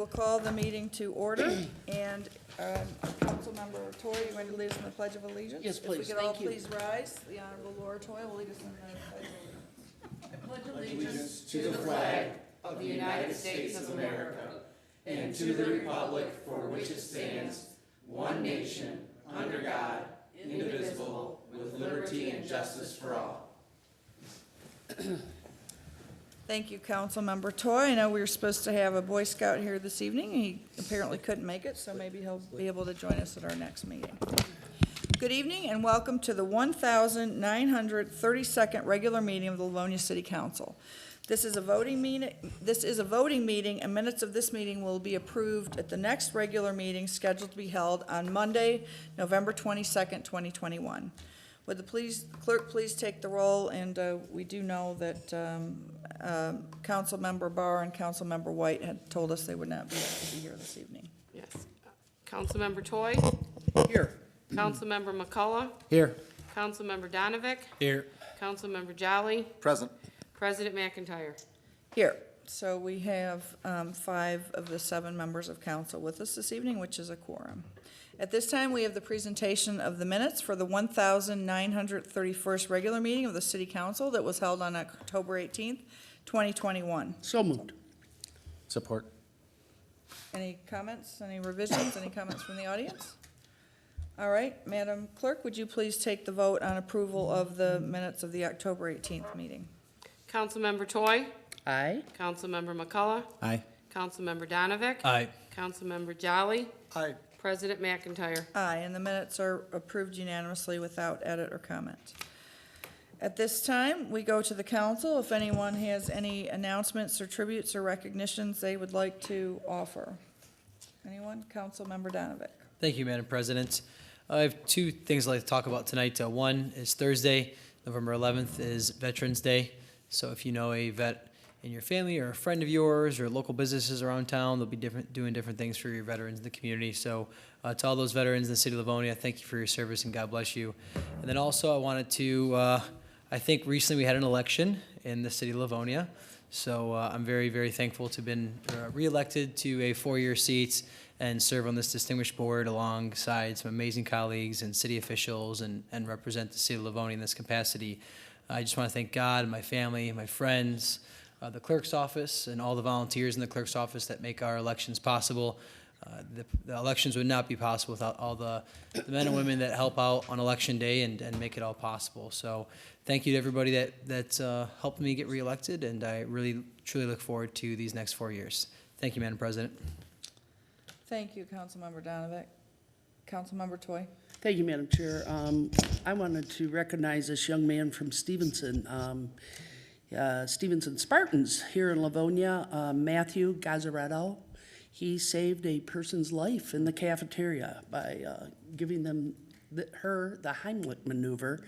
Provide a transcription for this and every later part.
will call the meeting to order, and Councilmember Toy, you going to lead us in the Pledge of Allegiance? Yes, please. If we could all Thank you. please rise, the Honorable Laura Toy will lead us in the Pledge of Allegiance. I pledge allegiance to the flag of the United States of America and to the republic for which it stands, one nation, under God, indivisible, with liberty and justice for all. Thank you, Councilmember Toy. I know we were supposed to have a Boy Scout here this evening. He apparently couldn't make it, so maybe he'll be able to join us at our next meeting. Good evening and welcome to the 1932nd regular meeting of the Livonia City Council. This is a voting meeting, and minutes of this meeting will be approved at the next regular meeting scheduled to be held on Monday, November 22nd, 2021. Would the clerk please take the roll? And we do know that Councilmember Barr and Councilmember White had told us they would not be able to be here this evening. Yes. Councilmember Toy. Here. Councilmember McCullough. Here. Councilmember Donovic. Here. Councilmember Jolly. Present. President McIntyre. Here. So we have 5 of the 7 members of council with us this evening, which is a quorum. At this time, we have the presentation of the minutes for the 1931st regular meeting of the City Council that was held on October 18th, 2021. So moved. Support. Any comments, any revisions, any comments from the audience? All right, Madam Clerk, would you please take the vote on approval of the minutes of the October 18th meeting? Councilmember Toy. Aye. Councilmember McCullough. Aye. Councilmember Donovic. Aye. Councilmember Jolly. Aye. President McIntyre. Aye, and the minutes are approved unanimously without edit or comment. At this time, we go to the council. If anyone has any announcements or tributes or recognitions they would like to offer. Anyone? Councilmember Donovic. Thank you, Madam President. I have 2 things I'd like to talk about tonight. One is Thursday, November 11th is Veterans Day. So if you know a vet in your family or a friend of yours or local businesses around town, they'll be doing different things for your veterans in the community. So to all those veterans in the city of Livonia, thank you for your service and God bless you. And then also I wanted to, I think recently we had an election in the city of Livonia. So I'm very, very thankful to have been reelected to a 4-year seat and serve on this distinguished board alongside some amazing colleagues and city officials and represent the city of Livonia in this capacity. I just want to thank God, my family, my friends, the clerk's office, and all the volunteers in the clerk's office that make our elections possible. The elections would not be possible without all the men and women that help out on election day and make it all possible. So thank you to everybody that helped me get reelected, and I really, truly look forward to these next 4 years. Thank you, Madam President. Thank you, Councilmember Donovic. Councilmember Toy. Thank you, Madam Chair. I wanted to recognize this young man from Stevenson, Stevenson Spartans here in Livonia, Matthew Gazzaretto. He saved a person's life in the cafeteria by giving her the Heimlich maneuver,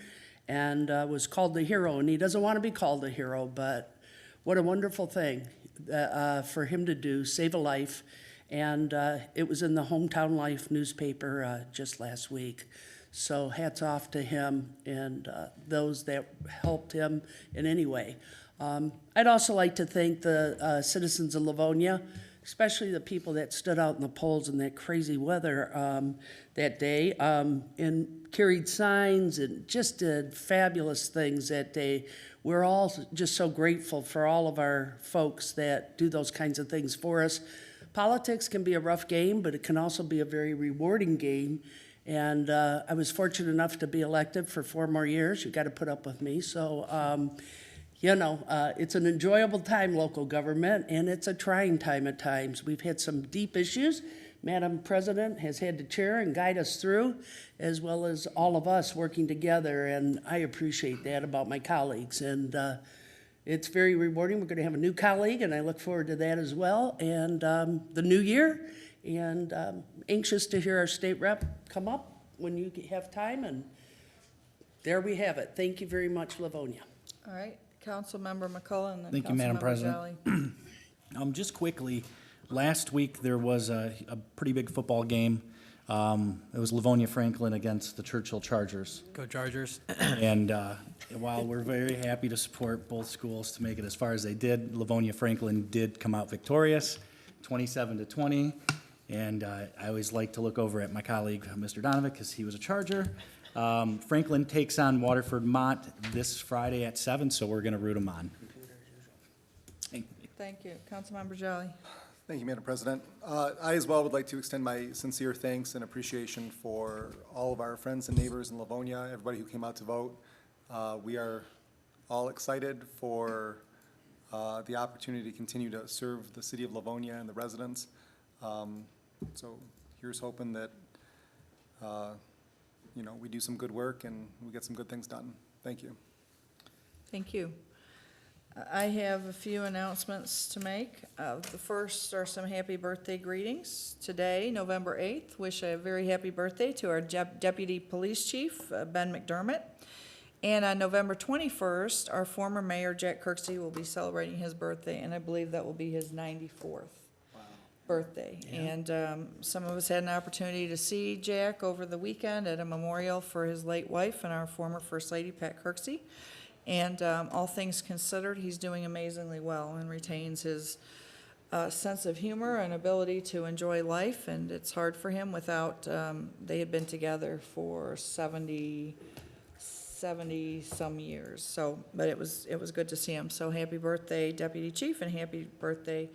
and was called the hero. And he doesn't want to be called a hero, but what a wonderful thing for him to do, save a life. And it was in the Hometown Life newspaper just last week. So hats off to him and those that helped him in any way. I'd also like to thank the citizens of Livonia, especially the people that stood out in the polls in that crazy weather that day and carried signs and just did fabulous things that day. We're all just so grateful for all of our folks that do those kinds of things for us. Politics can be a rough game, but it can also be a very rewarding game. And I was fortunate enough to be elected for 4 more years. You got to put up with me. So, it's an enjoyable time, local government, and it's a trying time at times. We've had some deep issues. Madam President has had to chair and guide us through, as well as all of us working together. And I appreciate that about my colleagues. And it's very rewarding. We're going to have a new colleague, and I look forward to that as well. And the new year, and anxious to hear our state rep come up when you have time. And there we have it. Thank you very much, Livonia. All right, Councilmember McCullough and then Thank you, Madam Councilmember President. Jolly. Just quickly, last week there was a pretty big football game. It was Livonia Franklin against the Churchill Chargers. Go Chargers. And while we're very happy to support both schools to make it as far as they did, Livonia Franklin did come out victorious, 27-20. And I always like to look over at my colleague, Mr. Donovic, because he was a Charger. Franklin takes on Waterford Mott this Friday at 7, so we're going to root them on. Thank you. Councilmember Jolly. Thank you, Madam President. I as well would like to extend my sincere thanks and appreciation for all of our friends and neighbors in Livonia, everybody who came out to vote. We are all excited for the opportunity to continue to serve the city of Livonia and the residents. So here's hoping that, we do some good work and we get some good things done. Thank you. Thank you. I have a few announcements to make. The first are some happy birthday greetings. Today, November 8th, wish a very happy birthday to our Deputy Police Chief, Ben McDermott. And on November 21st, our former Mayor, Jack Kirksey, will be celebrating his birthday, and I believe that will be his 94th birthday. Yeah. And some of us had an opportunity to see Jack over the weekend at a memorial for his late wife and our former First Lady, Pat Kirksey. And all things considered, he's doing amazingly well and retains his sense of humor and ability to enjoy life. And it's hard for him without, they had been together for 70 some years. So, but it was good to see him. So happy birthday, Deputy Chief, and happy birthday,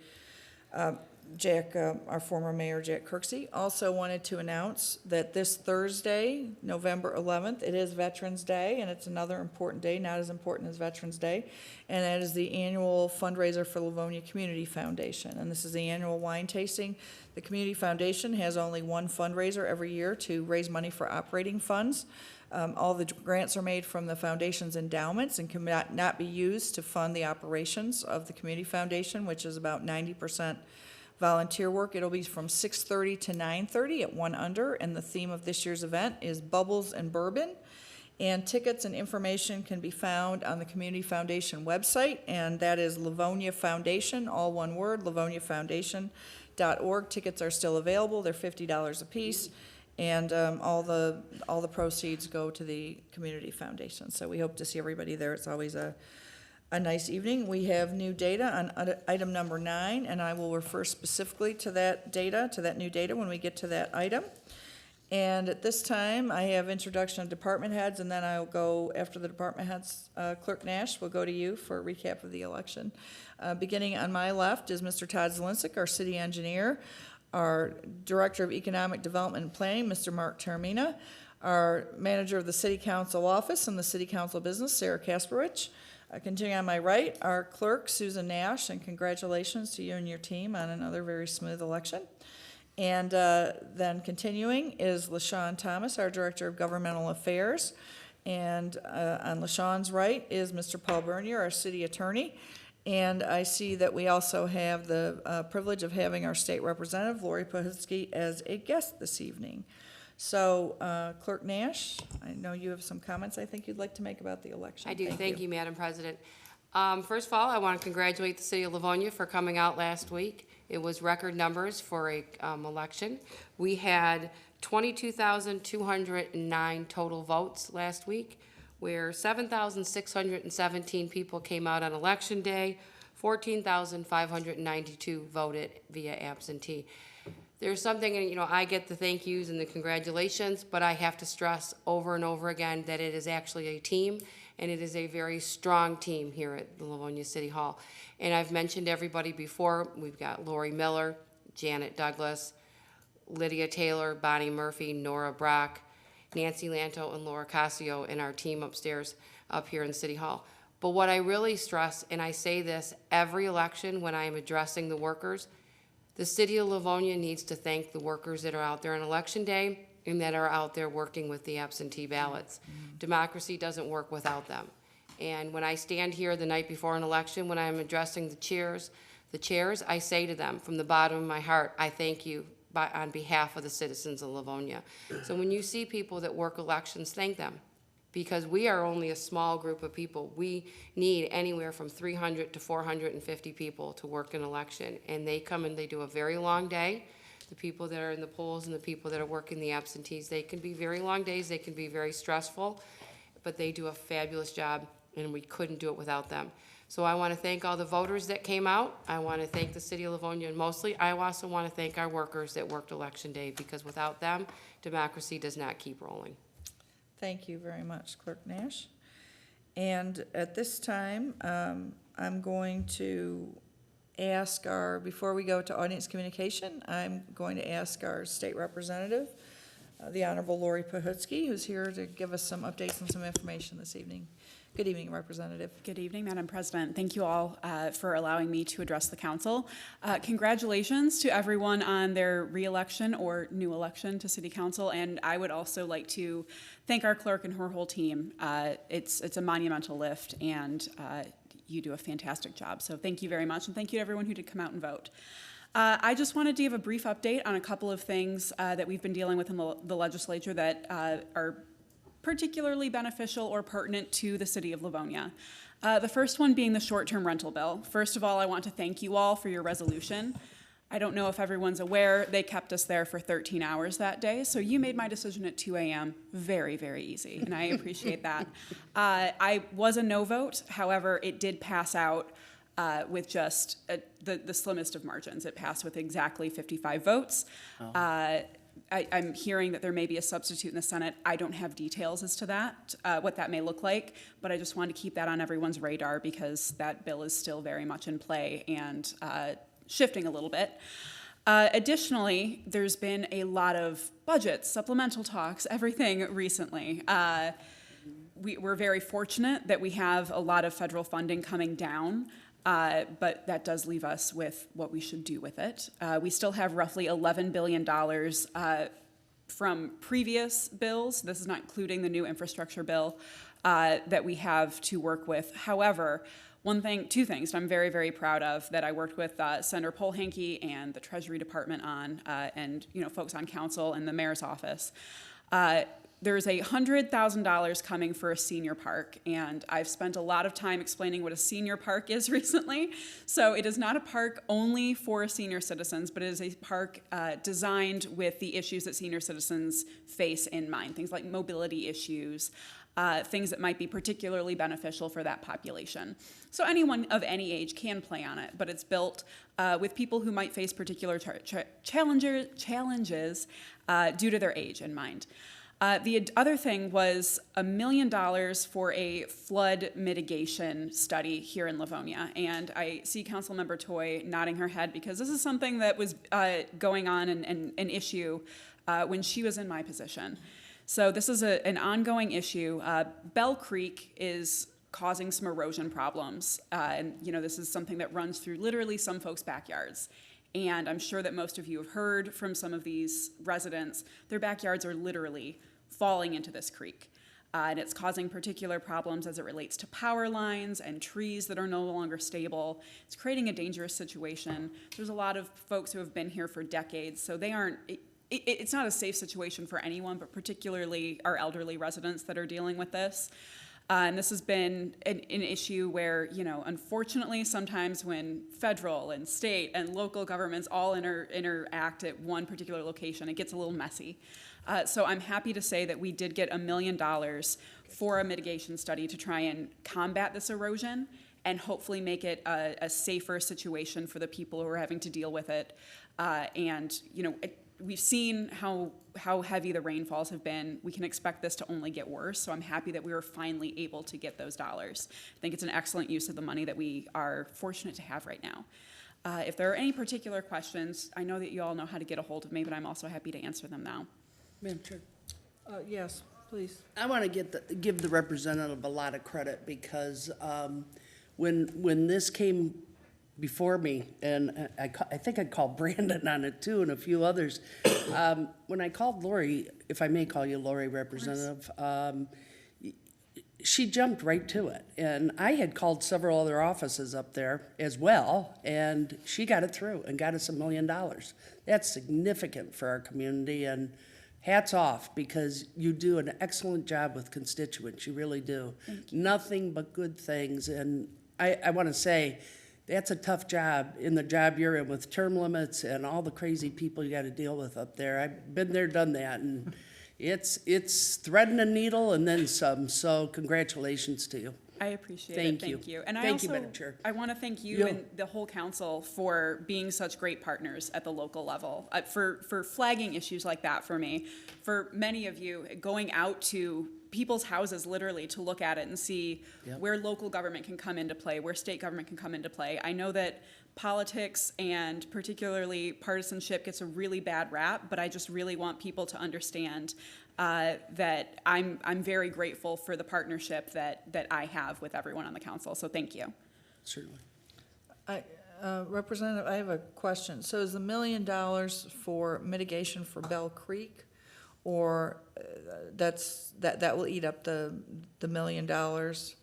Jack, our former Mayor, Jack Kirksey. Also wanted to announce that this Thursday, November 11th, it is Veterans Day, and it's another important day, not as important as Veterans Day, and that is the annual fundraiser for Livonia Community Foundation, and this is the annual wine tasting. The Community Foundation has only one fundraiser every year to raise money for operating funds. All the grants are made from the foundation's endowments and can not be used to fund the operations of the Community Foundation, which is about 90% volunteer work. It'll be from 6:30 to 9:30 at 1 Under, and the theme of this year's event is Bubbles and Bourbon. And tickets and information can be found on the Community Foundation website, and that is Livonia Foundation, all one word, livoniafoundation.org. Tickets are still available. They're $50 a piece, and all the proceeds go to the Community Foundation. So we hope to see everybody there. It's always a nice evening. We have new data on item number 9, and I will refer specifically to that data, to that new data, when we get to that item. And at this time, I have introduction of department heads, and then I'll go, after the department heads, Clerk Nash will go to you for a recap of the election. Beginning on my left is Mr. Todd Zielinski, our city engineer, our Director of Economic Development and Planning, Mr. Mark Termina, our manager of the City Council office and the City Council business, Sarah Kasperwich. Continuing on my right, our clerk, Susan Nash, and congratulations to you and your team on another very smooth election. And then continuing is LaShawn Thomas, our Director of Governmental Affairs. And on LaShawn's right is Mr. Paul Bernier, our City Attorney. And I see that we also have the privilege of having our State Representative, Lori Pohitsky, as a guest this evening. So, Clerk Nash, I know you have some comments I think you'd like to make about the election. I do. Thank you, Madam President. First of all, I want to congratulate the city of Livonia for coming out last week. It was record numbers for a election. We had 22,209 total votes last week, where 7,617 people came out on election day, 14,592 voted via absentee. There's something, I get the thank yous and the congratulations, but I have to stress over and over again that it is actually a team, and it is a very strong team here at the Livonia City Hall. And I've mentioned everybody before. We've got Lori Miller, Janet Douglas, Lydia Taylor, Bonnie Murphy, Nora Brock, Nancy Lanto, and Laura Casio in our team upstairs up here in City Hall. But what I really stress, and I say this every election when I am addressing the workers, the city of Livonia needs to thank the workers that are out there on election day and that are out there working with the absentee ballots. Democracy doesn't work without them. And when I stand here the night before an election, when I'm addressing the chairs, I say to them from the bottom of my heart, I thank you on behalf of the citizens of Livonia. So when you see people that work elections, thank them. Because we are only a small group of people. We need anywhere from 300 to 450 people to work an election. And they come and they do a very long day. The people that are in the polls and the people that are working the absentees, they can be very long days, they can be very stressful, but they do a fabulous job, and we couldn't do it without them. So I want to thank all the voters that came out. I want to thank the city of Livonia, and mostly, I also want to thank our workers that worked Election Day, because without them, democracy does not keep rolling. Thank you very much, Clerk Nash. And at this time, I'm going to ask before we go to audience communication, I'm going to ask our state representative, the Honorable Lori Pahutsky, who's here to give us some updates and some information this evening. Good evening, Representative. Good evening, Madam President. Thank you all for allowing me to address the council. Congratulations to everyone on their re-election or new election to City Council, and I would also like to thank our clerk and her whole team. It's a monumental lift, and you do a fantastic job. So thank you very much, and thank you to everyone who did come out and vote. I just wanted to give a brief update on a couple of things that we've been dealing with in the legislature that are particularly beneficial or pertinent to the city of Livonia. The first one being the short-term rental bill. First of all, I want to thank you all for your resolution. I don't know if everyone's aware, they kept us there for 13 hours that day, so you made my decision at 2 a.m. very, very easy, and I appreciate that. I was a no vote, however, it did pass out with just the slimmest of margins. It passed with exactly 55 votes. I'm hearing that there may be a substitute in the Senate. I don't have details as to that, what that may look like, but I just wanted to keep that on everyone's radar because that bill is still very much in play and shifting a little bit. Additionally, there's been a lot of budgets, supplemental talks, everything recently. We're very fortunate that we have a lot of federal funding coming down. But that does leave us with what we should do with it. We still have roughly $11 billion from previous bills. This is not including the new infrastructure bill that we have to work with. However, two things I'm very, very proud of that I worked with Senator Polhanke and the Treasury Department on, and folks on council and the mayor's office. There's $100,000 coming for a senior park, and I've spent a lot of time explaining what a senior park is recently. So it is not a park only for senior citizens, but it is a park designed with the issues that senior citizens face in mind, things like mobility issues, things that might be particularly beneficial for that population. So anyone of any age can play on it, but it's built with people who might face particular challenges due to their age in mind. The other thing was $1 million for a flood mitigation study here in Livonia. And I see Councilmember Toy nodding her head because this is something that was going on and an issue when she was in my position. So this is an ongoing issue. Bell Creek is causing some erosion problems. And this is something that runs through literally some folks' backyards. And I'm sure that most of you have heard from some of these residents, their backyards are literally falling into this creek. And it's causing particular problems as it relates to power lines and trees that are no longer stable. It's creating a dangerous situation. There's a lot of folks who have been here for decades, so it's not a safe situation for anyone, but particularly our elderly residents that are dealing with this. And this has been an issue where, unfortunately, sometimes when federal and state and local governments all interact at one particular location, it gets a little messy. So I'm happy to say that we did get $1 million for a mitigation study to try and combat this erosion and hopefully make it a safer situation for the people who are having to deal with it. We've seen how heavy the rainfalls have been. We can expect this to only get worse, so I'm happy that we were finally able to get those dollars. I think it's an excellent use of the money that we are fortunate to have right now. If there are any particular questions, I know that you all know how to get a hold of me, but I'm also happy to answer them now. Madam Chair. Yes, please. I want to give the representative a lot of credit because when this came before me, and I think I called Brandon on it too and a few others, when I called Lori, if I may call you Lori, Representative, she jumped right to it. And I had called several other offices up there as well, and she got it through and got us $1 million. That's significant for our community, and hats off, because you do an excellent job with constituents. You really do. Nothing but good things. And I want to say, that's a tough job in the job you're in with term limits and all the crazy people you got to deal with up there. I've been there, done that, and it's threading a needle and then some. So congratulations to you. I appreciate Thank it, you. thank you. And I Thank you, also, Madam Chair. I want to thank you Yeah. and the whole council for being such great partners at the local level, for flagging issues like that for me. For many of you, going out to people's houses literally to look at it and see Yep. where local government can come into play, where state government can come into play. I know that politics and particularly partisanship gets a really bad rap, but I just really want people to understand that I'm very grateful for the partnership that I have with everyone on the council. So thank you. Certainly. Representative, I have a question. So is the $1 million for mitigation for Bell Creek? Or that will eat up the $1 million?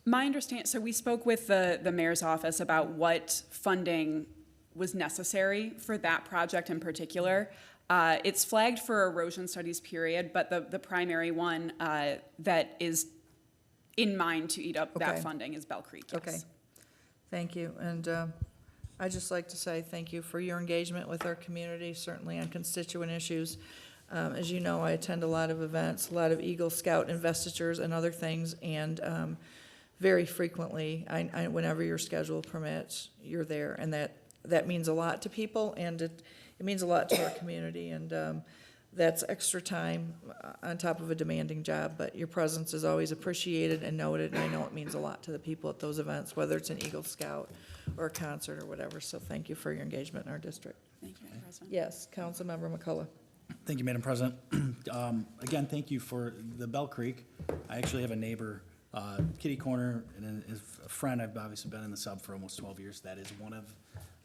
My understand, so we spoke with the mayor's office about what funding was necessary for that project in particular. It's flagged for erosion studies period, but the primary one that is in mind to eat up that Okay. funding is Bell Creek, yes. Okay, thank you. And I'd just like to say thank you for your engagement with our community, certainly on constituent issues. As you know, I attend a lot of events, a lot of Eagle Scout investitures and other things, and very frequently, whenever your schedule permits, you're there, and that means a lot to people, and it means a lot to our community, and that's extra time on top of a demanding job, but your presence is always appreciated and noted, and I know it means a lot to the people at those events, whether it's an Eagle Scout or a concert or whatever, so thank you for your engagement in our district. Thank you, Madam President. Yes, Councilmember McCullough. Thank you, Madam President. Again, thank you for the Bell Creek. I actually have a neighbor, kitty corner, and a friend. I've obviously been in the sub for almost 12 years. That is one of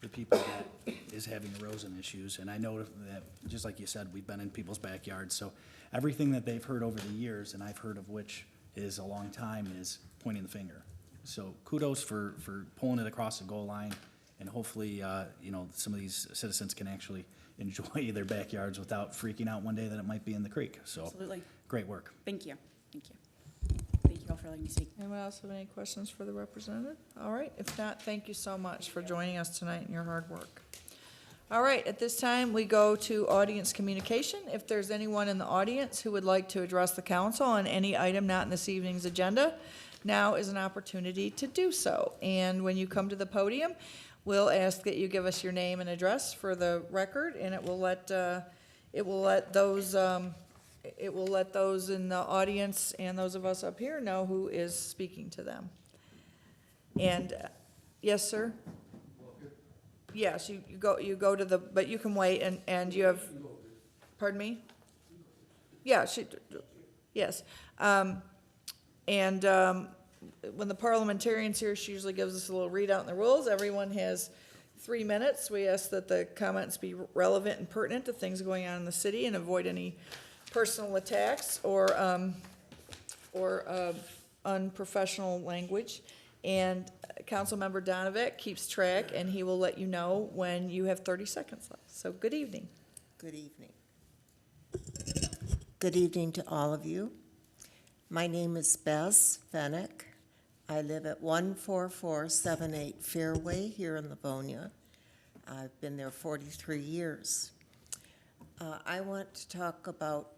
the people that is having erosion issues. And I know that, just like you said, we've been in people's backyards. So everything that they've heard over the years, and I've heard of which is a long time, is pointing the finger. So kudos for pulling it across the goal line. And hopefully, some of these citizens can actually enjoy their backyards without freaking out one day that it might be in the creek. So, Absolutely. great work. Thank you. Thank you. Thank you all for letting me speak. Anyone else have any questions for the representative? All right, if not, thank you so much for joining us tonight and your hard work. All right, at this time, we go to audience communication. If there's anyone in the audience who would like to address the council on any item not in this evening's agenda, now is an opportunity to do so. And when you come to the podium, we'll ask that you give us your name and address for the record, and it will let those in the audience and those of us up here know who is speaking to them. And, yes, sir? Yes, you go to the, but you can wait, and you have, pardon me? Yeah, yes. When the parliamentarian's here, she usually gives us a little readout in the rules. Everyone has 3 minutes. We ask that the comments be relevant and pertinent to things going on in the city and avoid any personal attacks or unprofessional language. And Councilmember Donovan keeps track, and he will let you know when you have 30 seconds left. So good evening. Good evening. Good evening to all of you. My name is Bess Fennick. I live at 14478 Fairway here in Livonia. I've been there 43 years. I want to talk about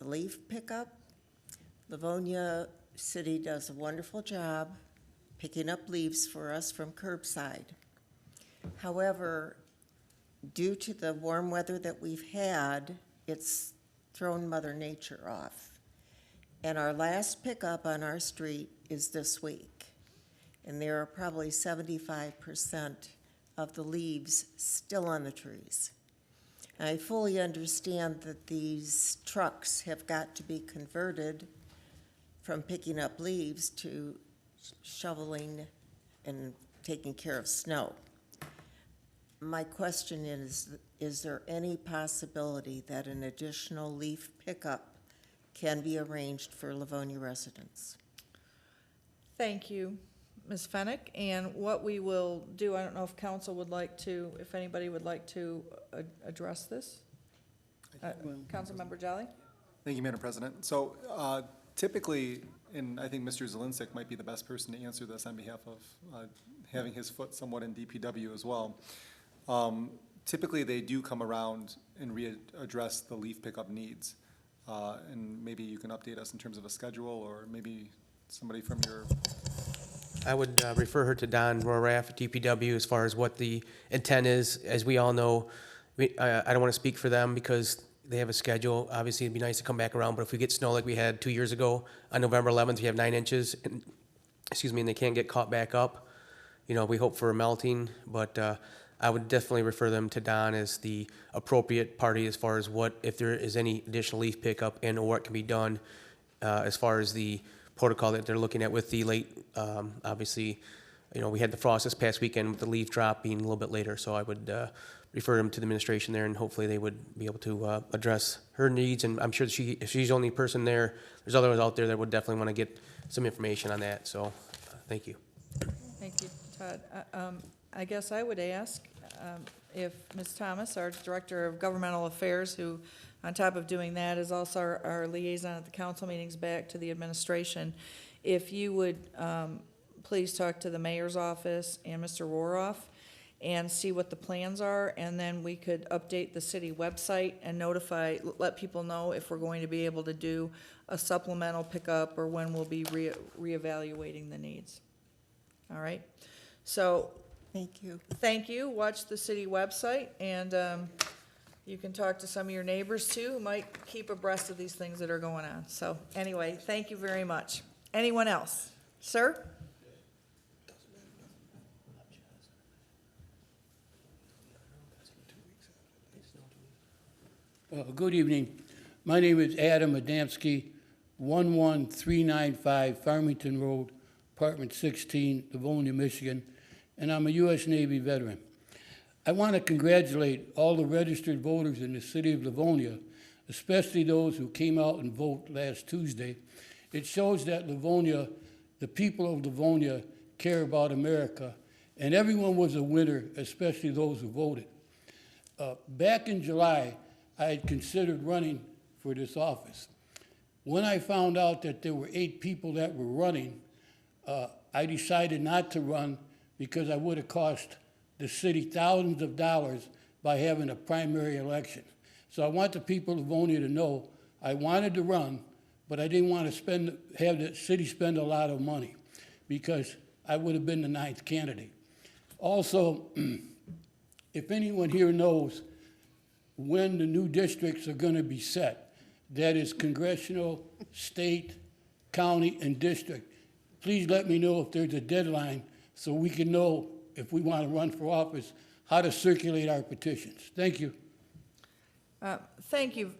the leaf pickup. Livonia City does a wonderful job picking up leaves for us from curbside. However, due to the warm weather that we've had, it's thrown Mother Nature off. And our last pickup on our street is this week. And there are probably 75% of the leaves still on the trees. I fully understand that these trucks have got to be converted from picking up leaves to shoveling and taking care of snow. My question is there any possibility that an additional leaf pickup can be arranged for Livonia residents? Thank you, Ms. Fennick. And what we will do, I don't know if council would like to, if anybody would like to address this? Councilmember Jolly? Thank you, Madam President. So typically, and I think Mr. Zelinsik might be the best person to answer this on behalf of having his foot somewhat in DPW as well. Typically, they do come around and readdress the leaf pickup needs. And maybe you can update us in terms of a schedule, or maybe somebody from your I would refer her to Don Roraff at DPW as far as what the intent is. As we all know, I don't want to speak for them because they have a schedule. Obviously, it'd be nice to come back around, but if we get snow like we had 2 years ago, on November 11th, we have 9 inches, and, and they can't get caught back up. You know, we hope for a melting, but I would definitely refer them to Don as the appropriate party as far as what, if there is any additional leaf pickup and or what can be done as far as the protocol that they're looking at with the late, obviously, you know, we had the frost this past weekend with the leaf drop being a little bit later, so I would refer them to the administration there, and hopefully they would be able to address her needs, and I'm sure if she's the only person there, there's others out there that would definitely want to get some information on that, so thank you. Thank you, Todd. I guess I would ask if Ms. Thomas, our Director of Governmental Affairs, who on top of doing that is also our liaison at the council meetings back to the administration, if you would please talk to the mayor's office and Mr. Roroff and see what the plans are, and then we could update the city website and let people know if we're going to be able to do a supplemental pickup or when we'll be reevaluating the needs. All right? So, Thank you. thank you. Watch the city website, and you can talk to some of your neighbors too, who might keep abreast of these things that are going on. So anyway, thank you very much. Anyone else? Sir? Good evening. My name is Adam Adamski, 11395 Farmington Road, Apartment 16, Livonia, Michigan, and I'm a U.S. Navy veteran. I want to congratulate all the registered voters in the city of Livonia, especially those who came out and voted last Tuesday. It shows that Livonia, the people of Livonia, care about America, and everyone was a winner, especially those who voted. Back in July, I had considered running for this office. When I found out that there were 8 people that were running, I decided not to run because I would have cost the city thousands of dollars by having a primary election. So I want the people of Livonia to know I wanted to run, but I didn't want to have the city spend a lot of money because I would have been the 9th candidate. Also, if anyone here knows when the new districts are going to be set, that is congressional, state, county, and district, please let me know if there's a deadline so we can know if we want to run for office, how to circulate our petitions. Thank you. Thank you.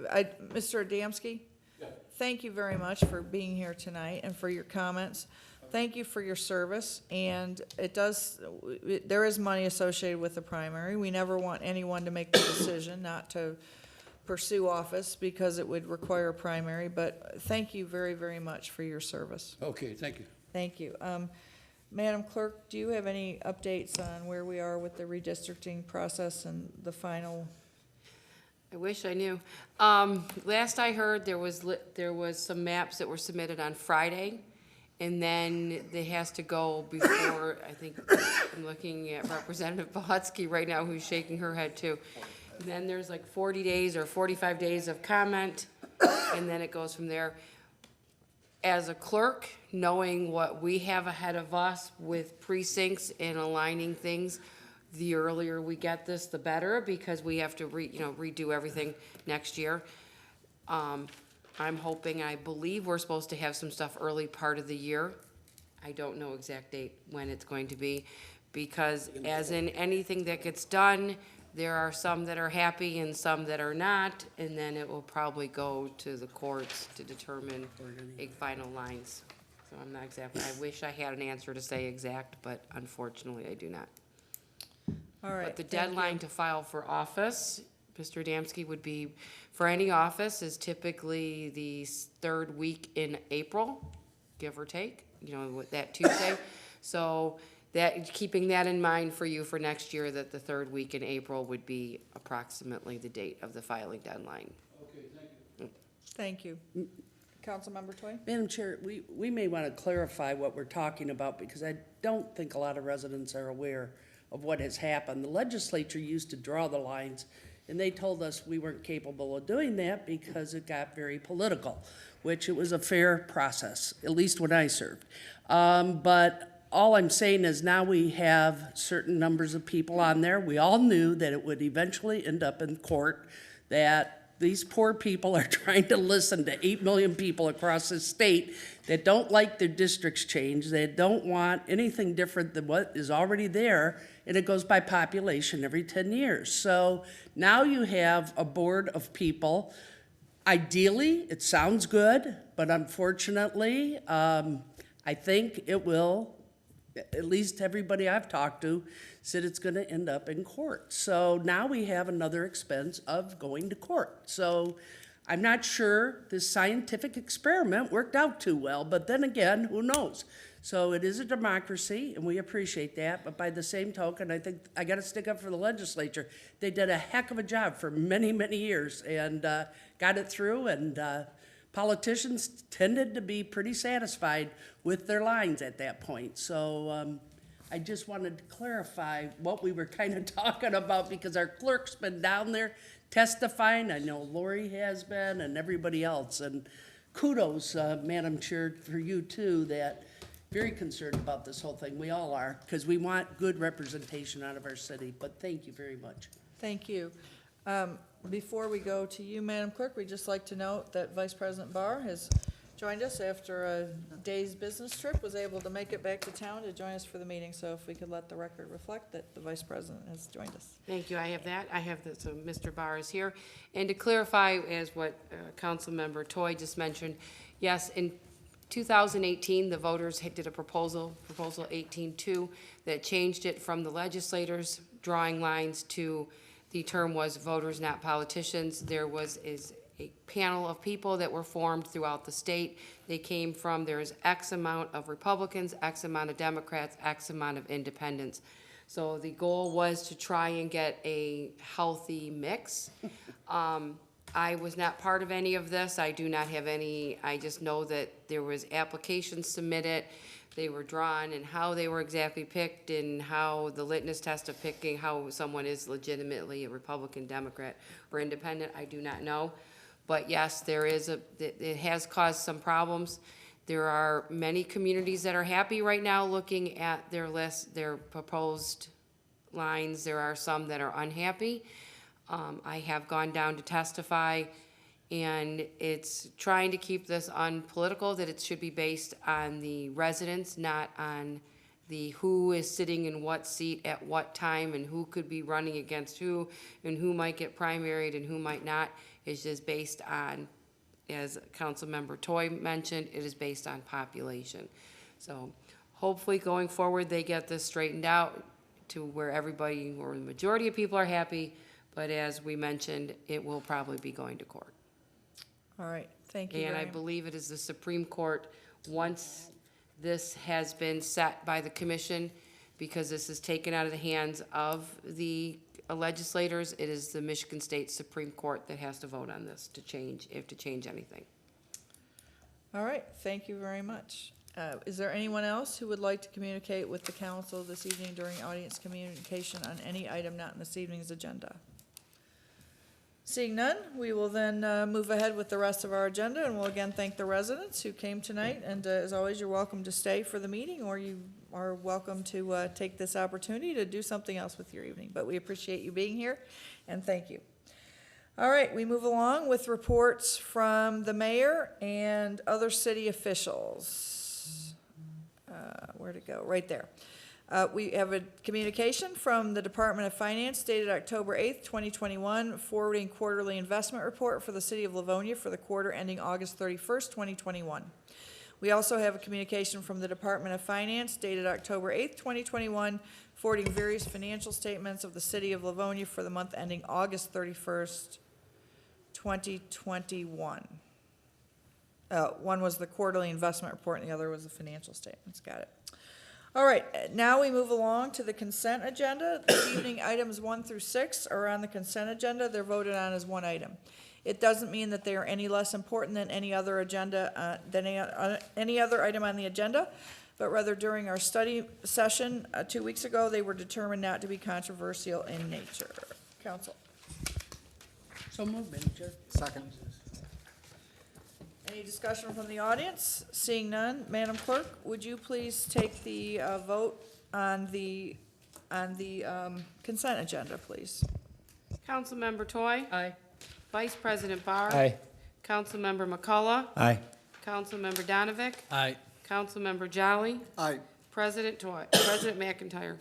Mr. Adamski? Yeah. Thank you very much for being here tonight and for your comments. Thank you for your service, and there is money associated with the primary. We never want anyone to make the decision not to pursue office because it would require a primary, but thank you very, very much for your service. Okay, thank you. Thank you. Madam Clerk, do you have any updates on where we are with the redistricting process and the final? I wish I knew. Last I heard, there was some maps that were submitted on Friday, and then it has to go before, I think, I'm looking at Representative Bohutsky right now, who's shaking her head too. And then there's like 40 days or 45 days of comment, and then it goes from there. As a clerk, knowing what we have ahead of us with precincts and aligning things, the earlier we get this, the better, because we have to redo everything next year. I'm hoping, I believe we're supposed to have some stuff early part of the year. I don't know exact date when it's going to be, because as in anything that gets done, there are some that are happy and some that are not, and then it will probably go to the courts to determine final lines. So I'm not exactly, I wish I had an answer to say exact, but unfortunately I do not. All right. But the deadline to file for office, Mr. Adamski, would be, for any office, is typically the 3rd week in April, give or take, with that Tuesday. So keeping that in mind for you for next year, that the 3rd week in April would be approximately the date of the filing deadline. Okay, thank you. Thank you. Councilmember Toy? Madam Chair, we may want to clarify what we're talking about because I don't think a lot of residents are aware of what has happened. The legislature used to draw the lines And they told us we weren't capable of doing that because it got very political, which it was a fair process, at least when I served. But all I'm saying is now we have certain numbers of people on there. We all knew that it would eventually end up in court, that these poor people are trying to listen to 8 million people across the state that don't like their districts changed, that don't want anything different than what is already there, and it goes by population every 10 years. So now you have a board of people. Ideally, it sounds good, but unfortunately, I think it will, at least everybody I've talked to, said it's gonna end up in court. So now we have another expense of going to court. So I'm not sure this scientific experiment worked out too well, but then again, who knows? So it is a democracy, and we appreciate that, but by the same token, I think I gotta stick up for the legislature. They did a heck of a job for many, many years, and got it through, and politicians tended to be pretty satisfied with their lines at that point. So I just wanted to clarify what we were kind of talking about, because our clerk's been down there testifying. I know Lori has been, and everybody else. And kudos, Madam Chair, for you too, that very concerned about this whole thing. We all are, because we want good representation out of our city. But thank you very much. Thank you. Before we go to you, Madam Clerk, we'd just like to note that Vice President Barr has joined us after a day's business trip, was able to make it back to town to join us for the meeting. So if we could let the record reflect that the Vice President has joined us. Thank you, I have that. I have that, so Mr. Barr is here. And to clarify, as what Councilmember Toy just mentioned, yes, in 2018, the voters did a proposal 18-2, that changed it from the legislators drawing lines to the term was voters, not politicians. There was a panel of people that were formed throughout the state. They came from, there's X amount of Republicans, X amount of Democrats, X amount of independents. So the goal was to try and get a healthy mix. I was not part of any of this. I do not have any, I just know that there was applications submitted. They were drawn, and how they were exactly picked, and how the litmus test of picking how someone is legitimately a Republican, Democrat, or independent, I do not know. But yes, there is it has caused some problems. There are many communities that are happy right now looking at their list, their proposed lines. There are some that are unhappy. I have gone down to testify, and it's trying to keep this unpolitical, that it should be based on the residents, not on the who is sitting in what seat at what time, and who could be running against who, and who might get primaried and who might not. It's just based on, as Councilmember Toy mentioned, it is based on population. So hopefully going forward, they get this straightened out to where everybody, or the majority of people are happy, but as we mentioned, it will probably be going to court. All right, thank you And I very much. believe it is the Supreme Court, once this has been set by the commission, because this is taken out of the hands of the legislators, it is the Michigan State Supreme Court that has to vote on this to change, if to change anything. All right, thank you very much. Is there anyone else who would like to communicate with the council this evening during audience communication on any item not in this evening's agenda? Seeing none, we will then move ahead with the rest of our agenda, and we'll again thank the residents who came tonight. And as always, you're welcome to stay for the meeting, or you are welcome to take this opportunity to do something else with your evening. But we appreciate you being here, and thank you. All right, we move along with reports from the mayor and other city officials. Where'd it go? Right there. We have a communication from the Department of Finance dated October 8th, 2021, forwarding quarterly investment report for the city of Livonia for the quarter ending August 31st, 2021. We also have a communication from the Department of Finance dated October 8th, 2021, forwarding various financial statements of the city of Livonia for the month ending August 31st, 2021. One was the quarterly investment report, and the other was the financial statements. Got it. All right, now we move along to the consent agenda. This evening, items 1 through 6 are on the consent agenda. They're voted on as one item. It doesn't mean that they are any less important than any other agenda, any other item on the agenda, but rather during our study session 2 weeks ago, they were determined not to be controversial in nature. Council. So moved, Madam Chair. Second. Any discussion from the audience? Seeing none, Madam Clerk, would you please take the vote on the consent agenda, please? Councilmember Toy. Aye. Vice President Barr. Aye. Councilmember McCullough. Aye. Councilmember Donovic. Aye. Councilmember Jolly. Aye. President McIntyre.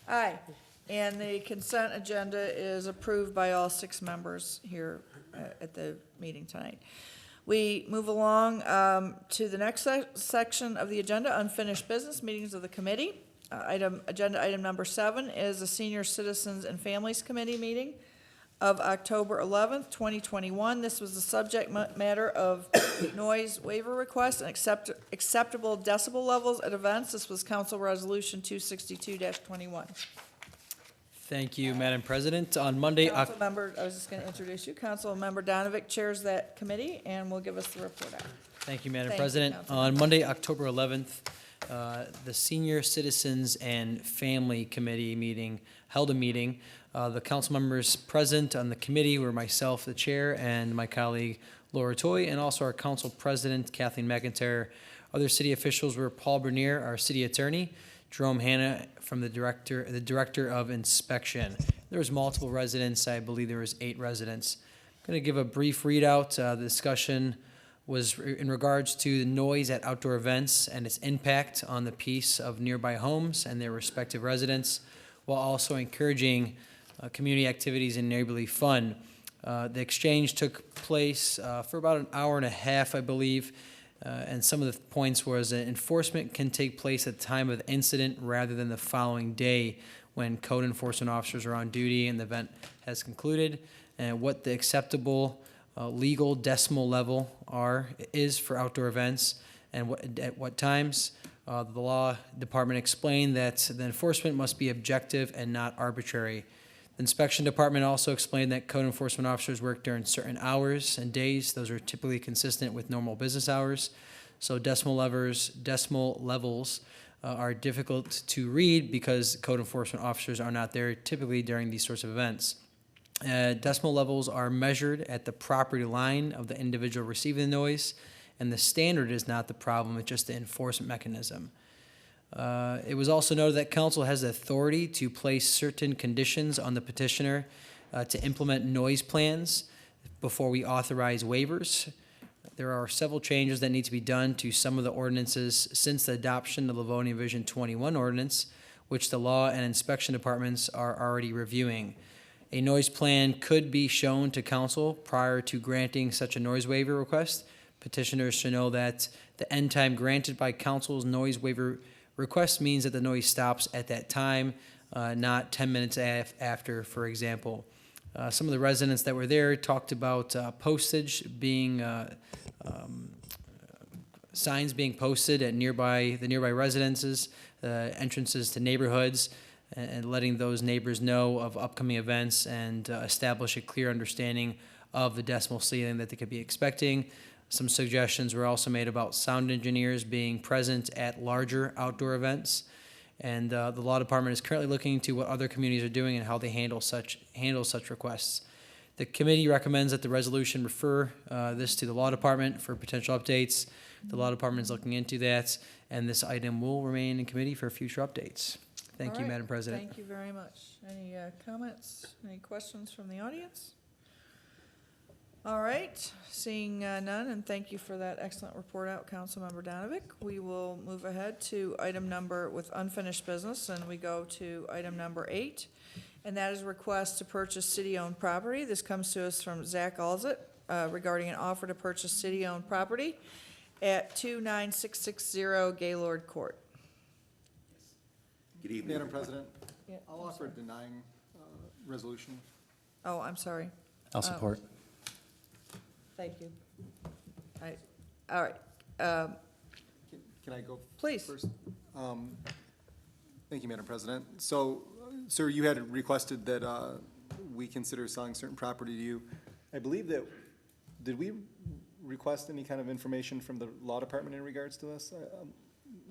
Aye. And the consent agenda is approved by all 6 members here at the meeting tonight. We move along to the next section of the agenda, unfinished business, meetings of the committee. Agenda item number 7 is the Senior Citizens and Families Committee meeting of October 11th, 2021. This was the subject matter of noise waiver request and acceptable decibel levels at events. This was Council Resolution 262-21. Thank you, Madam President. On Monday, Councilmember, I was just going to introduce you. Councilmember Donovic chairs that committee and will give us the report out. Thank you, Madam Thank you, President. Councilman. On Monday, October 11th, the Senior Citizens and Family Committee meeting held a meeting. The council members present on the committee were myself, the chair, and my colleague Laura Toy, and also our council president, Kathleen McIntyre. Other city officials were Paul Bernier, our city attorney, Jerome Hanna from the director of inspection. There was multiple residents. I believe there was 8 residents. I'm going to give a brief readout. The discussion was in regards to the noise at outdoor events and its impact on the peace of nearby homes and their respective residents, while also encouraging community activities and neighborly fun. The exchange took place for about an hour and a half, I believe, and some of the points was that enforcement can take place at the time of the incident rather than the following day when code enforcement officers are on duty and the event has concluded, and what the acceptable legal decimal level is for outdoor events and at what times. The law department explained that the enforcement must be objective and not arbitrary. The inspection department also explained that code enforcement officers work during certain hours and days. Those are typically consistent with normal business hours. So decimal levels are difficult to read because code enforcement officers are not there typically during these sorts of events. Decimal levels are measured at the property line of the individual receiving the noise, and the standard is not the problem, it's just the enforcement mechanism. It was also noted that council has the authority to place certain conditions on the petitioner to implement noise plans before we authorize waivers. There are several changes that need to be done to some of the ordinances since the adoption of the Livonia Vision 21 ordinance, which the law and inspection departments are already reviewing. A noise plan could be shown to council prior to granting such a noise waiver request. Petitioners should know that the end time granted by council's noise waiver request means that the noise stops at that time, not 10 minutes after, for example. Some of the residents that were there talked about postage being, signs being posted at the nearby residences, entrances to neighborhoods, and letting those neighbors know of upcoming events and establish a clear understanding of the decimal ceiling that they could be expecting. Some suggestions were also made about sound engineers being present at larger outdoor events. And the law department is currently looking into what other communities are doing and how they handle such requests. The committee recommends that the resolution refer this to the law department for potential updates. The law department is looking into that, and this item will remain in committee for future updates. Thank All you, right. Madam President. Thank you very much. Any comments, any questions from the audience? All right, seeing none, and thank you for that excellent report out, Councilmember Donovic. We will move ahead to item number with unfinished business, and we go to item number 8, and that is request to purchase city-owned property. This comes to us from Zach Alzett regarding an offer to purchase city-owned property at 29660 Gaylord Court. Good evening. Madam President, Yeah, I'll offer denying resolution. Oh, I'm sorry. I'll support. Thank you. All right. Can I go Please. first? Thank you, Madam President. So, sir, you had requested that we consider selling certain property to you. I believe that, did we request any kind of information from the law department in regards to this?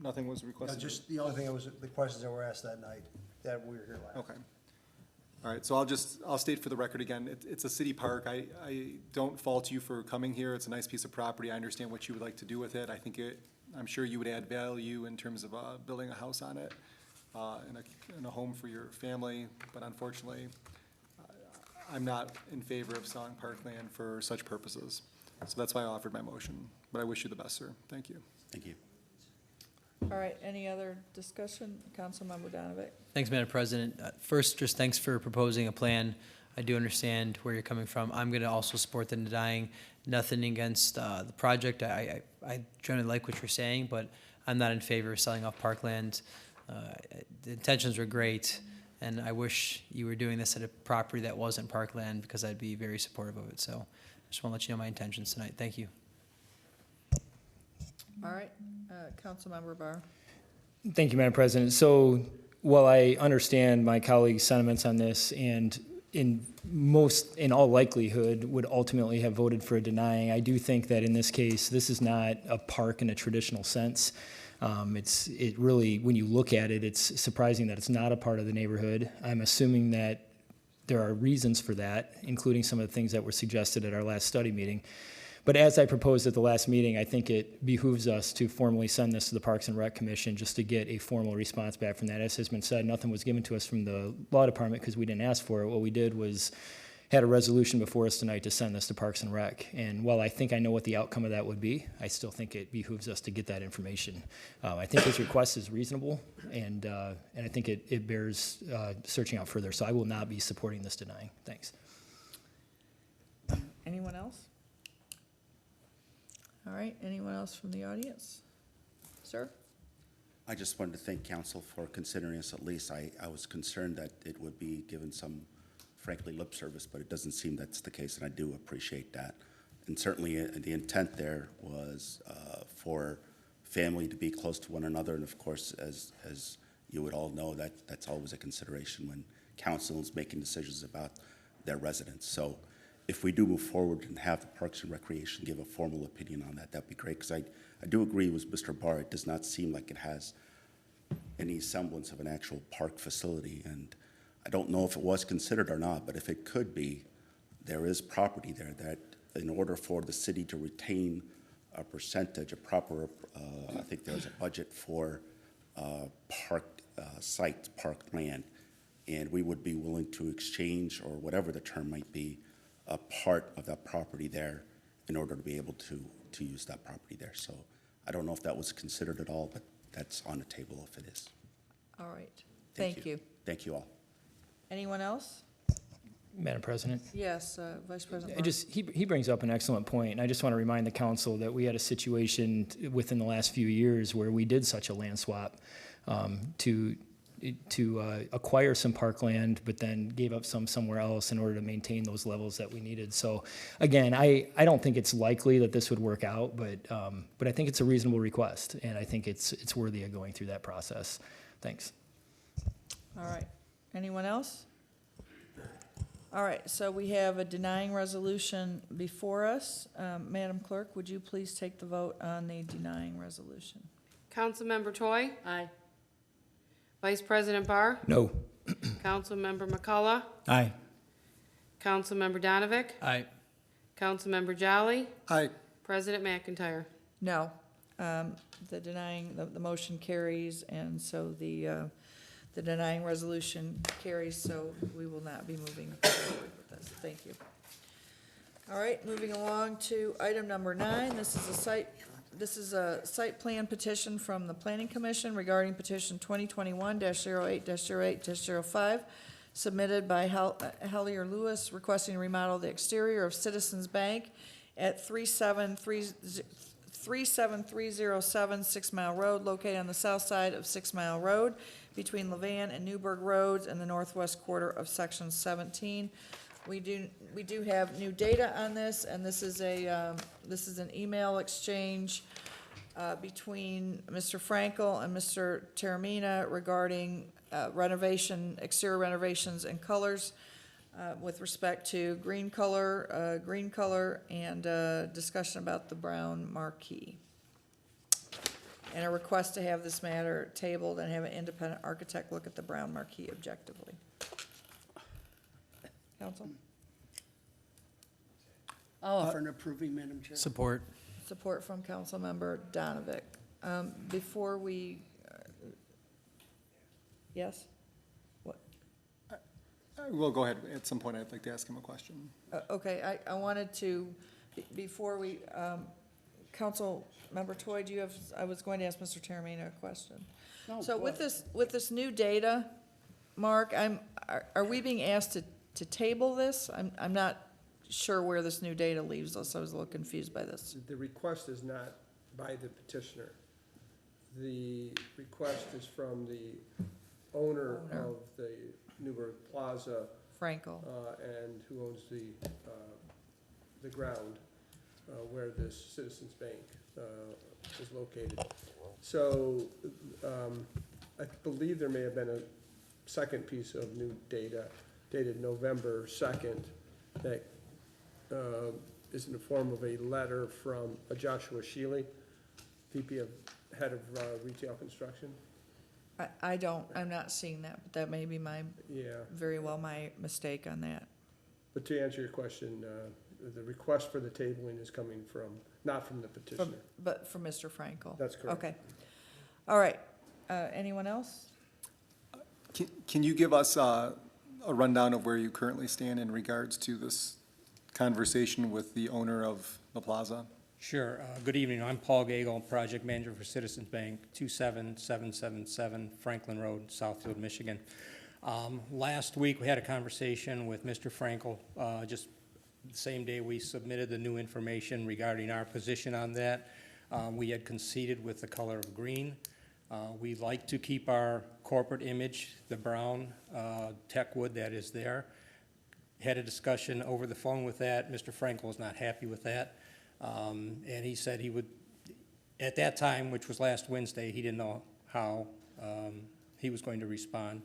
Nothing was No, requested? just the only thing that was, the questions that were asked that night, that we were here last. Okay. All right, so I'll state for the record again, it's a city park. I don't fault you for coming here. It's a nice piece of property. I understand what you would like to do with it. I'm sure you would add value in terms of building a house on it, and a home for your family, but unfortunately, I'm not in favor of selling parkland for such purposes. So that's why I offered my motion, but I wish you the best, sir. Thank you. Thank you. All right, any other discussion? Councilmember Donovan? Thanks, Madam President. First, just thanks for proposing a plan. I do understand where you're coming from. I'm going to also support the denying. Nothing against the project. I generally like what you're saying, but I'm not in favor of selling off parkland. The intentions were great, and I wish you were doing this at a property that wasn't parkland because I'd be very supportive of it. So I just want to let you know my intentions tonight. Thank you. All right, Councilmember Barr. Thank you, Madam President. So while I understand my colleagues' sentiments on this and in all likelihood would ultimately have voted for a denying, I do think that in this case, this is not a park in a traditional sense. It really, when you look at it, it's surprising that it's not a part of the neighborhood. I'm assuming that there are reasons for that, including some of the things that were suggested at our last study meeting. But as I proposed at the last meeting, I think it behooves us to formally send this to the Parks and Rec Commission just to get a formal response back from that. As has been said, nothing was given to us from the law department because we didn't ask for it. What we did was had a resolution before us tonight to send this to Parks and Rec. And while I think I know what the outcome of that would be, I still think it behooves us to get that information. I think his request is reasonable, and I think it bears searching out further. So I will not be supporting this denying. Thanks. Anyone else? All right, anyone else from the audience? Sir? I just wanted to thank council for considering us at least. I was concerned that it would be given some, frankly, lip service, but it doesn't seem that's the case, and I do appreciate that. And certainly the intent there was for family to be close to one another, and of course, as you would all know, that's always a consideration when council is making decisions about their residents. So if we do move forward and have the Parks and Recreation give a formal opinion on that, that'd be great, because I do agree with Mr. Barr. It does not seem like it has any semblance of an actual park facility, and I don't know if it was considered or not, but if it could be, there is property there that in order for the city to retain a percentage, a proper, I think there's a budget for park sites, park land, and we would be willing to exchange, or whatever the term might be, a part of that property there in order to be able to use that property there. So I don't know if that was considered at all, but that's on the table if it is. All right, thank you. Thank you all. Anyone else? Madam President? Yes, Vice President Barr. He brings up an excellent point, and I just want to remind the council that we had a situation within the last few years where we did such a land swap to acquire some parkland, but then gave up some somewhere else in order to maintain those levels that we needed. So again, I don't think it's likely that this would work out, but I think it's a reasonable request, and I think it's worthy of going through that process. Thanks. All right, anyone else? All right, so we have a denying resolution before us. Madam Clerk, would you please take the vote on the denying resolution? Councilmember Toy? Aye. Vice President Barr? No. Councilmember McCullough? Aye. Councilmember Donovan? Aye. Councilmember Jolly? Aye. President McIntyre? No. The denying, the motion carries, and so the denying resolution carries, so we will not be moving forward with this. Thank you. All right, moving along to item number 9. This is a site plan petition from the Planning Commission regarding petition 2021-08-08-05, submitted by Hellier Lewis, requesting to remodel the exterior of Citizens Bank at 37307 6 Mile Road, located on the south side of 6 Mile Road, between Levan and Newburgh Roads in the northwest quarter of Section 17. We do have new data on this, and this is an email exchange between Mr. Frankel and Mr. Taramina regarding exterior renovations and colors with respect to green color, and discussion about the brown marquee. And a request to have this matter tabled and have an independent architect look at the brown marquee objectively. Council? I'll offer an approving, Madam Chair. Support. Support from Councilmember Donovic. Before we, yes? What? Well, go ahead. At some point, I'd like to ask him a question. Okay, I wanted to, before we, Councilmember Toy, do you have, I was going to ask Mr. Taramina a question. No, So go with ahead. this new data, Mark, are we being asked to table this? I'm not sure where this new data leaves us. I was a little confused by this. The request is not by the petitioner. The request is from the owner of the Newburgh Plaza, Frankel. and who owns the ground where this Citizens Bank is located. So I believe there may have been a second piece of new data dated November 2nd that is in the form of a letter from Joshua Shealy, VP of Head of Retail Construction. I'm not seeing that, but that may be very well my mistake on that. But to answer your question, the request for the tabling is coming from, not from the petitioner. But from Mr. Frankel. That's correct. Okay. All right. Anyone else? Can you give us a rundown of where you currently stand in regards to this conversation with the owner of the plaza? Sure. Good evening. I'm Paul Gagel, Project Manager for Citizens Bank, 27777 Franklin Road, Southfield, Michigan. Last week, we had a conversation with Mr. Frankel, just the same day we submitted the new information regarding our position on that. We had conceded with the color of green. We like to keep our corporate image, the brown tech wood that is there. Had a discussion over the phone with that. Mr. Frankel was not happy with that. And he said he would, at that time, which was last Wednesday, he didn't know how he was going to respond.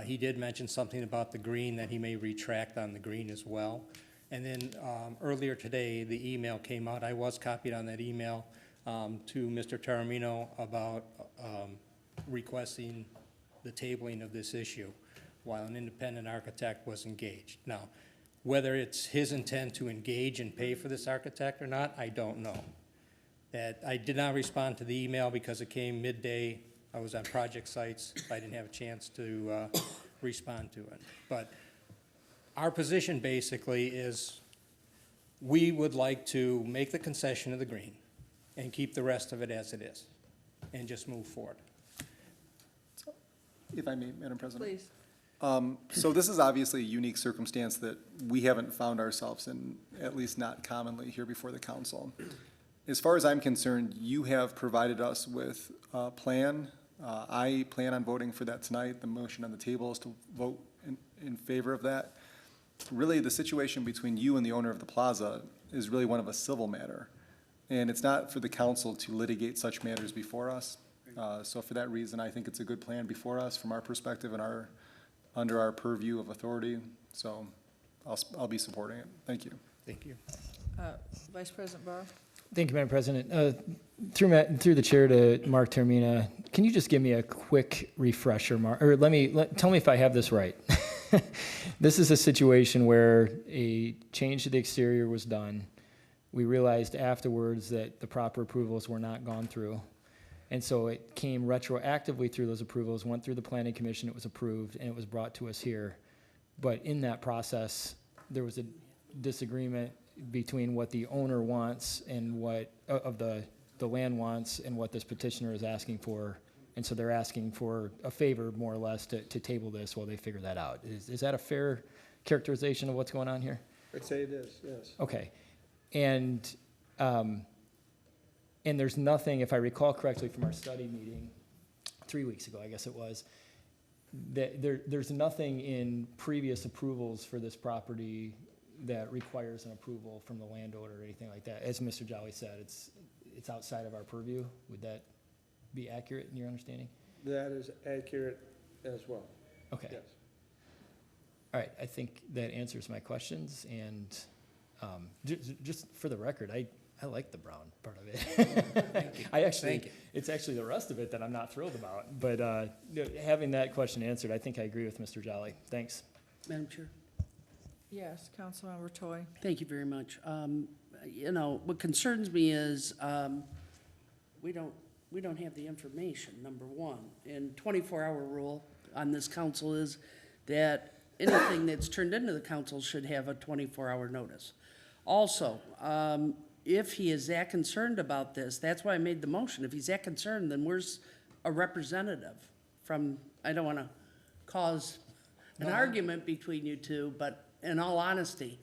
He did mention something about the green, that he may retract on the green as well. And then earlier today, the email came out. I was copied on that email to Mr. Taramino about requesting the tabling of this issue while an independent architect was engaged. Now, whether it's his intent to engage and pay for this architect or not, I don't know. That I did not respond to the email because it came midday. I was on project sites. I didn't have a chance to respond to it. But our position basically is we would like to make the concession of the green and keep the rest of it as it is and just move forward. If I may, Madam President. Please. So this is obviously a unique circumstance that we haven't found ourselves in, at least not commonly here before the council. As far as I'm concerned, you have provided us with a plan. I plan on voting for that tonight. The motion on the table is to vote in favor of that. Really, the situation between you and the owner of the plaza is really one of a civil matter. And it's not for the council to litigate such matters before us. So for that reason, I think it's a good plan before us from our perspective and under our purview of authority. So I'll be supporting it. Thank you. Thank you. Vice President Barr? Thank you, Madam President. Through the chair to Mark Termina, can you just give me a quick refresher, Mark, or tell me if I have this right. This is a situation where a change to the exterior was done. We realized afterwards that the proper approvals were not gone through. And so it came retroactively through those approvals, went through the planning commission, it was approved, and it was brought to us here. But in that process, there was a disagreement between what the owner wants and what, of the land wants and what this petitioner is asking for. And so they're asking for a favor, more or less, to table this while they figure that out. Is that a fair characterization of what's going on here? I'd say it is, yes. Okay. And there's nothing, if I recall correctly from our study meeting 3 weeks ago, I guess it was, that there's nothing in previous approvals for this property that requires an approval from the landowner or anything like that. As Mr. Jolly said, it's outside of our purview. Would that be accurate in your understanding? That is accurate as well. Okay. Yes. All right. I think that answers my questions. And just for the record, I like the brown part of it. Thank you. Thank you. It's actually the rest of it that I'm not thrilled about. But having that question answered, I think I agree with Mr. Jolly. Thanks. Madam Chair? Yes, Councilmember Toy. Thank you very much. You know, what concerns me is, we don't have the information, number one. And 24-hour rule on this council is that anything that's turned into the council should have a 24-hour notice. Also, if he is that concerned about this, that's why I made the motion. If he's that concerned, then where's a representative from, I don't want to cause an argument between you two, but in all honesty,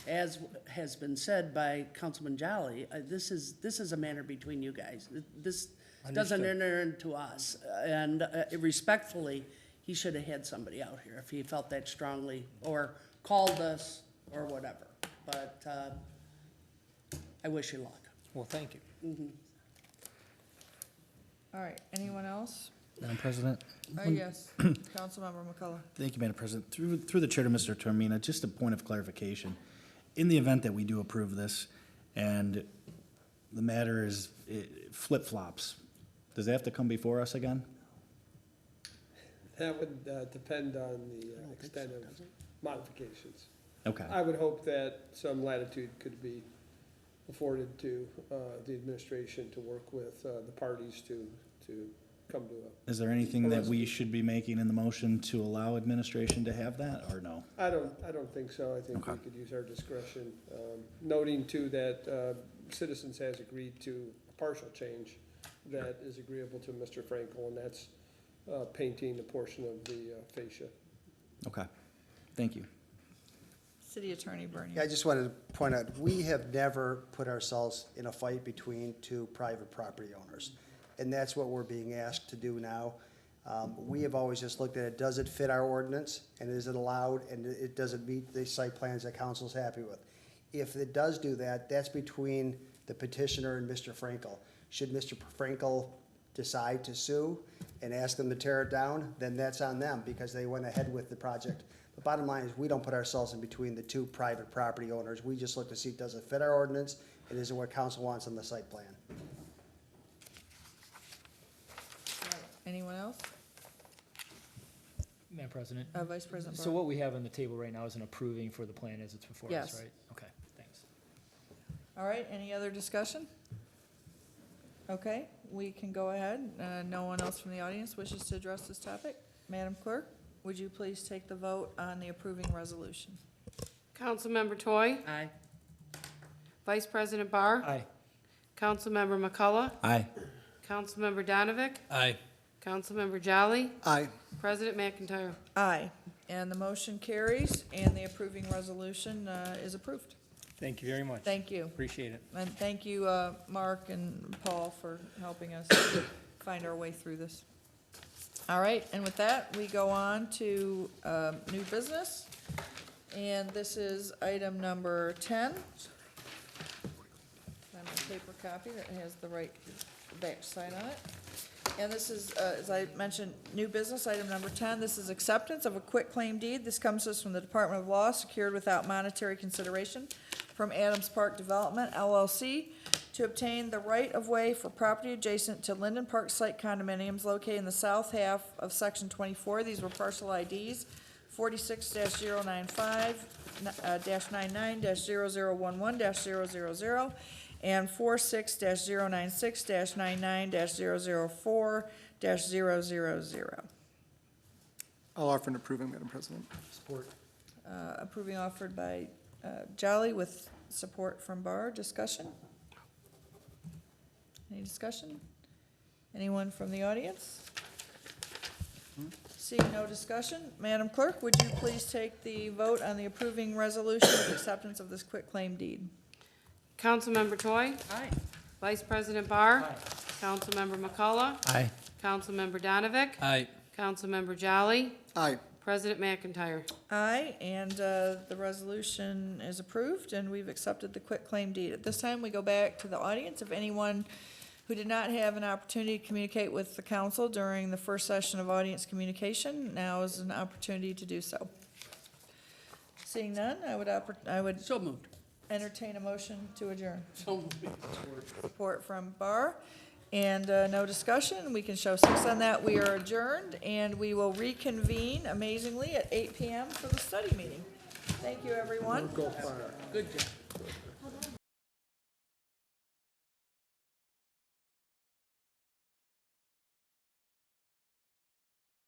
as has been said by Councilman Jolly, this is a matter between you guys. This doesn't enter into us. And respectfully, he should have had somebody out here if he felt that strongly, or called us, or whatever. But I wish you luck. Well, thank you. All right, anyone else? Madam President? Yes, Councilmember McCullough. Thank you, Madam President. Through the chair to Mr. Termina, just a point of clarification. In the event that we do approve this and the matter is flip-flops, does that have to come before us again? That would depend on the extent of modifications. Okay. I would hope that some latitude could be afforded to the administration to work with the parties to come to a. Is there anything that we should be making in the motion to allow administration to have that, or no? I don't think so. I think we could use our discretion. Noting too that Citizens has agreed to a partial change that is agreeable to Mr. Frankel, and that's painting a portion of the fascia. Okay, thank you. City Attorney Bernie. Yeah, I just wanted to point out, we have never put ourselves in a fight between two private property owners. And that's what we're being asked to do now. We have always just looked at it, does it fit our ordinance, and is it allowed, and it doesn't meet the site plans that council's happy with. If it does do that, that's between the petitioner and Mr. Frankel. Should Mr. Frankel decide to sue and ask them to tear it down, then that's on them, because they went ahead with the project. The bottom line is, we don't put ourselves in between the two private property owners. We just look to see, does it fit our ordinance, and is it what council wants on the site plan? Anyone else? Madam President? Vice President So Barr. what we have on the table right now is an approving for the plan as it's before us, Yes. right? Okay, thanks. All right, any other discussion? Okay, we can go ahead. No one else from the audience wishes to address this topic. Madam Clerk, would you please take the vote on the approving resolution? Councilmember Toy. Aye. Vice President Barr. Aye. Councilmember McCullough. Aye. Councilmember Donovic. Aye. Councilmember Jolly. Aye. President McIntyre. Aye, and the motion carries, and the approving resolution is approved. Thank you very much. Thank you. Appreciate it. And thank you, Mark and Paul, for helping us find our way through this. All right, and with that, we go on to new business, and this is item number 10. I have a paper copy that has the right back sign on it. And this is, as I mentioned, new business, item number 10. This is acceptance of a quitclaim deed. This comes to us from the Department of Law, secured without monetary consideration from Adams Park Development LLC to obtain the right-of-way for property adjacent to Linden Park Site condominiums located in the south half of Section 24. These were parcel IDs 46-095, -99-0011-000, and 46-096-99-004-000. I'll offer an approving, Madam President. Support. Approving offered by Jolly with support from Barr. Discussion? Any discussion? Anyone from the audience? Seeing no discussion, Madam Clerk, would you please take the vote on the approving resolution of acceptance of this quitclaim deed? Councilmember Toy. Aye. Vice President Barr. Councilmember McCullough. Aye. Councilmember Donovic. Aye. Councilmember Jolly. Aye. President McIntyre. Aye, and the resolution is approved, and we've accepted the quitclaim deed. At this time, we go back to the audience. If anyone who did not have an opportunity to communicate with the council during the first session of audience communication, now is an opportunity to do so. Seeing none, I would So moved. entertain a motion to adjourn. So moved. Support from Barr, and no discussion. We can show 6 on that. We are adjourned, and we will reconvene amazingly at 8 p.m. for the study meeting. Thank you, everyone. Go fire. Good job.